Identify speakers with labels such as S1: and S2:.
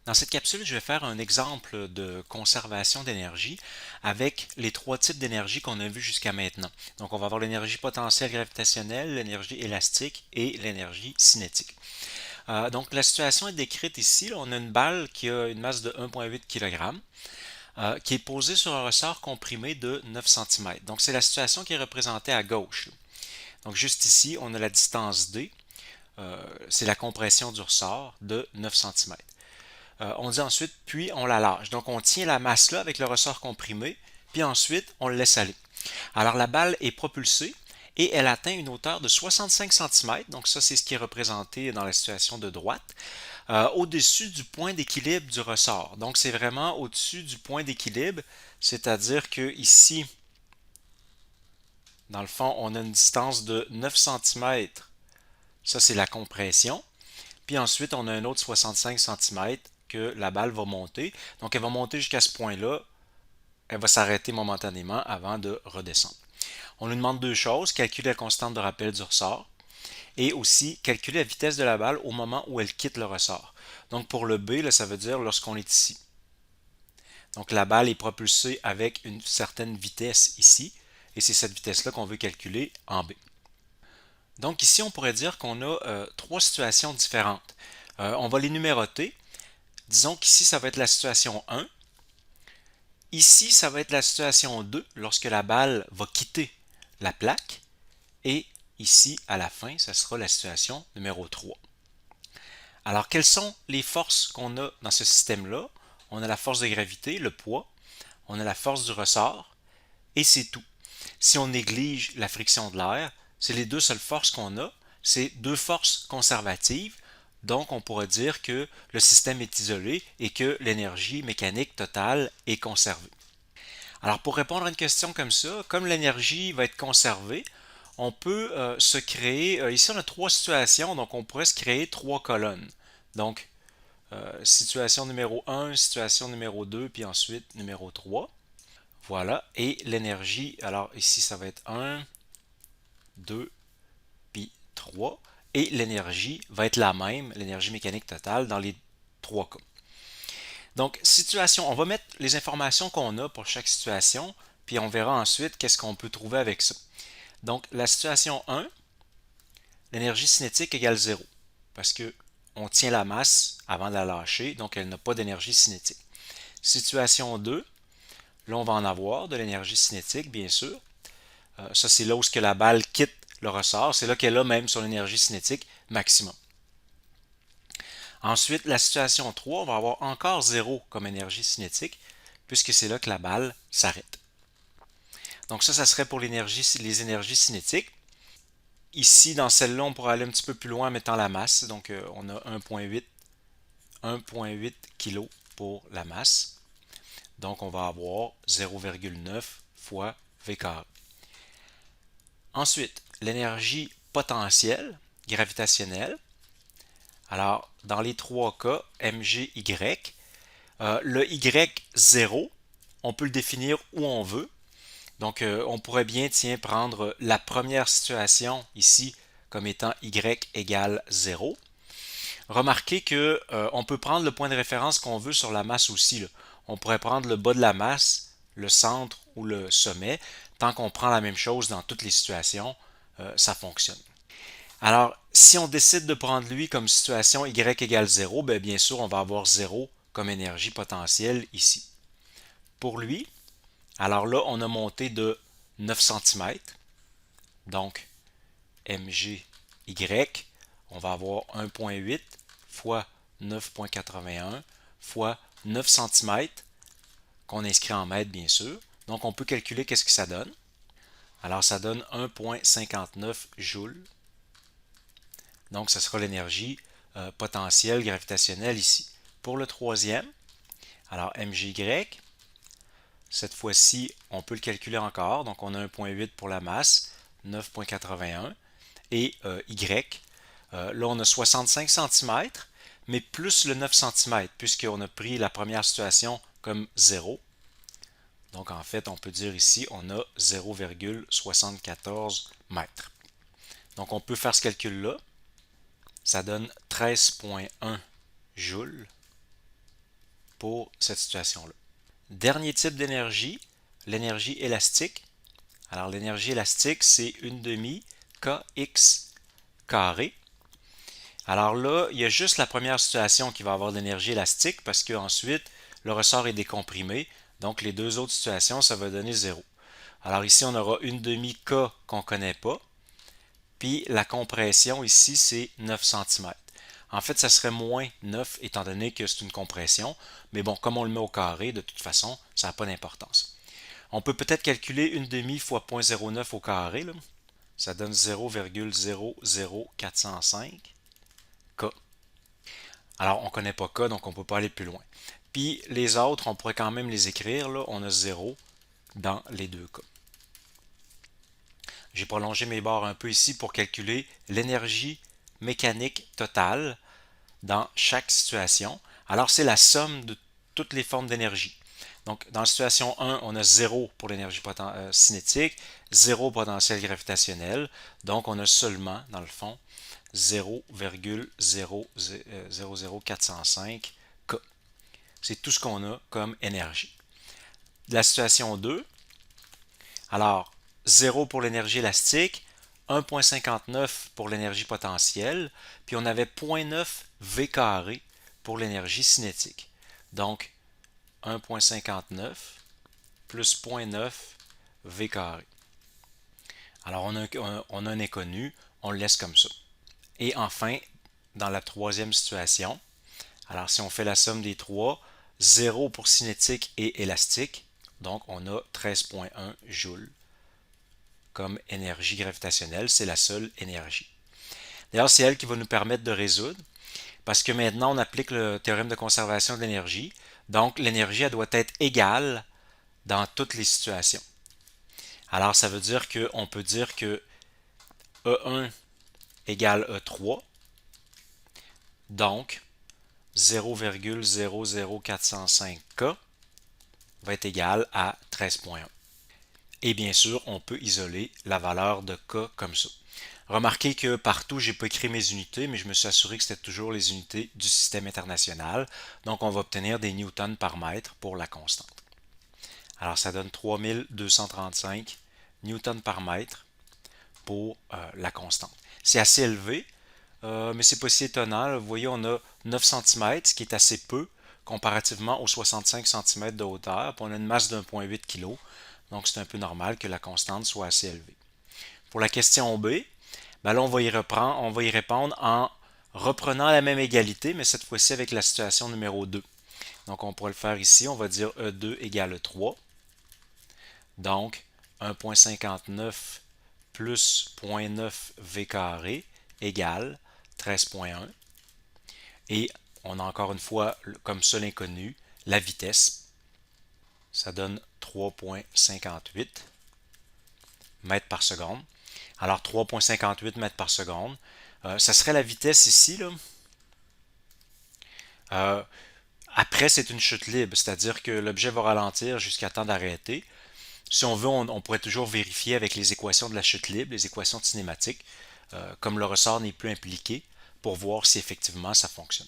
S1: Dans cette capsule, je vais faire un exemple de conservation d'énergie avec les trois types d'énergie qu'on a vus jusqu'à maintenant. Donc, on va avoir l'énergie potentielle gravitationnelle, l'énergie élastique et l'énergie cinétique. Donc, la situation est décrite ici. Là, on a une balle qui a une masse de 1,8 kg qui est posée sur un ressort comprimé de 9 cm. Donc, c'est la situation qui est représentée à gauche. Donc, juste ici, on a la distance D. C'est la compression du ressort de 9 cm. On dit ensuite, puis on la lâche. Donc on tient la masse là avec le ressort comprimé, puis ensuite on le laisse aller. Alors la balle est propulsée et elle atteint une hauteur de 65 cm, donc ça c'est ce qui est représenté dans la situation de droite, au-dessus du point d'équilibre du ressort. Donc c'est vraiment au-dessus du point d'équilibre, c'est-à-dire que ici, dans le fond, on a une distance de 9 cm, ça c'est la compression, puis ensuite on a un autre 65 cm que la balle va monter. Donc elle va monter jusqu'à ce point-là, elle va s'arrêter momentanément avant de redescendre. On nous demande deux choses, calculer la constante de rappel du ressort et aussi calculer la vitesse de la balle au moment où elle quitte le ressort. Donc pour le B, là, ça veut dire lorsqu'on est ici. Donc la balle est propulsée avec une certaine vitesse ici, et c'est cette vitesse-là qu'on veut calculer en B. Donc ici, on pourrait dire qu'on a trois situations différentes. On va les numéroter. Disons qu'ici, ça va être la situation 1. Ici, ça va être la situation 2 lorsque la balle va quitter la plaque. Et ici, à la fin, ça sera la situation numéro 3. Alors, quelles sont les forces qu'on a dans ce système-là? On a la force de gravité, le poids, on a la force du ressort, et c'est tout. Si on néglige la friction de l'air, c'est les deux seules forces qu'on a. C'est deux forces conservatives. Donc, on pourrait dire que le système est isolé et que l'énergie mécanique totale est conservée. Alors, pour répondre à une question comme ça, comme l'énergie va être conservée, on peut se créer, ici on a trois situations, donc on pourrait se créer trois colonnes. Donc, situation numéro 1, situation numéro 2, puis ensuite numéro 3. Voilà, et l'énergie, alors ici ça va être 1, 2, puis 3. Et l'énergie va être la même, l'énergie mécanique totale, dans les trois cas. Donc, situation, on va mettre les informations qu'on a pour chaque situation, puis on verra ensuite qu'est-ce qu'on peut trouver avec ça. Donc, la situation 1, l'énergie cinétique égale 0, parce que on tient la masse avant de la lâcher, donc elle n'a pas d'énergie cinétique. Situation 2, là on va en avoir de l'énergie cinétique, bien sûr. Ça, c'est là où la balle quitte le ressort, c'est là qu'elle a même son énergie cinétique maximum. Ensuite, la situation 3, on va avoir encore 0 comme énergie cinétique, puisque c'est là que la balle s'arrête. Donc ça serait pour les énergies cinétiques. Ici, dans celle-là, on pourrait aller un petit peu plus loin en mettant la masse. Donc, on a 1,8 kg pour la masse. Donc, on va avoir 0,9 fois V carré. Ensuite, l'énergie potentielle gravitationnelle. Alors, dans les trois cas, mgy, le y0, on peut le définir où on veut. Donc, on pourrait bien, tiens, prendre la première situation ici comme étant y égale 0. Remarquez que on peut prendre le point de référence qu'on veut sur la masse aussi, là. On pourrait prendre le bas de la masse, le centre ou le sommet. Tant qu'on prend la même chose dans toutes les situations, ça fonctionne. Alors, si on décide de prendre lui comme situation y égale 0, bien sûr, on va avoir 0 comme énergie potentielle ici. Pour lui, alors là, on a monté de 9 cm. Donc, mgy, on va avoir 1,8 fois 9,81 fois 9 cm qu'on inscrit en mètres, bien sûr. Donc, on peut calculer qu'est-ce que ça donne. Alors, ça donne 1,59 joules. Donc, ce sera l'énergie potentielle gravitationnelle ici. Pour le troisième, alors mgy, cette fois-ci, on peut le calculer encore. Donc, on a 1,8 pour la masse, 9,81. Et Y, là, on a 65 cm, mais plus le 9 cm, puisqu'on a pris la première situation comme 0. Donc, en fait, on peut dire ici, on a 0,74 mètres. Donc, on peut faire ce calcul-là. Ça donne 13,1 joules. pour cette situation-là. Dernier type d'énergie, l'énergie élastique. Alors l'énergie élastique, c'est 1/2 kx carré. Alors là, il y a juste la première situation qui va avoir de l'énergie élastique parce qu'ensuite, le ressort est décomprimé. Donc les deux autres situations, ça va donner 0. Alors ici, on aura 1/2 k qu'on ne connaît pas. Puis la compression ici, c'est 9 cm. En fait, ça serait moins 9 étant donné que c'est une compression. Mais bon, comme on le met au carré, de toute façon, ça n'a pas d'importance. On peut peut-être calculer 1/2 fois 0,09 au carré, là. Ça donne 0,00405 K. Alors, on ne connaît pas K, donc on ne peut pas aller plus loin. Puis les autres, on pourrait quand même les écrire, là. On a 0 dans les deux cas. J'ai prolongé mes barres un peu ici pour calculer l'énergie mécanique totale dans chaque situation. Alors, c'est la somme de toutes les formes d'énergie. Donc, dans la situation 1, on a 0 pour l'énergie cinétique, 0 potentiel gravitationnel. Donc, on a seulement, dans le fond, 0,00405 K. C'est tout ce qu'on a comme énergie. La situation 2, alors 0 pour l'énergie élastique, 1,59 pour l'énergie potentielle, puis on avait 0,9 V carré pour l'énergie cinétique. Donc 1,59 plus 0,9 V carré. Alors on a un inconnu, on le laisse comme ça. Et enfin, dans la troisième situation, alors si on fait la somme des trois, 0 pour cinétique et élastique, donc on a 13,1 joules comme énergie gravitationnelle, c'est la seule énergie. D'ailleurs, c'est elle qui va nous permettre de résoudre, parce que maintenant on applique le théorème de conservation de l'énergie, donc l'énergie elle doit être égale dans toutes les situations. Alors ça veut dire qu'on peut dire que E1 égale E3, donc 0,00405 K va être égal à 13,1. Et bien sûr, on peut isoler la valeur de K comme ça. Remarquez que partout, je n'ai pas écrit mes unités, mais je me suis assuré que c'était toujours les unités du système international. Donc, on va obtenir des newtons par mètre pour la constante. Alors, ça donne 3235 newtons par mètre pour la constante. C'est assez élevé, mais c'est pas si étonnant. Vous voyez, on a 9 cm, ce qui est assez peu comparativement aux 65 cm de hauteur. Puis on a une masse de 1,8 kg. Donc, c'est un peu normal que la constante soit assez élevée. Pour la question B, ben là, on va y répondre en reprenant la même égalité, mais cette fois-ci avec la situation numéro 2. Donc, on pourrait le faire ici. On va dire E2 égale 3. Donc, 1,59 plus 0,9 V carré égale 13,1. Et on a encore une fois, comme seul inconnu, la vitesse. Ça donne 3,58 mètres par seconde. Alors 3,58 mètres par seconde. Ça serait la vitesse ici, là. Après, c'est une chute libre, c'est-à-dire que l'objet va ralentir jusqu'à temps d'arrêter. Si on veut, on pourrait toujours vérifier avec les équations de la chute libre, les équations de cinématique, comme le ressort n'est plus impliqué, pour voir si effectivement ça fonctionne.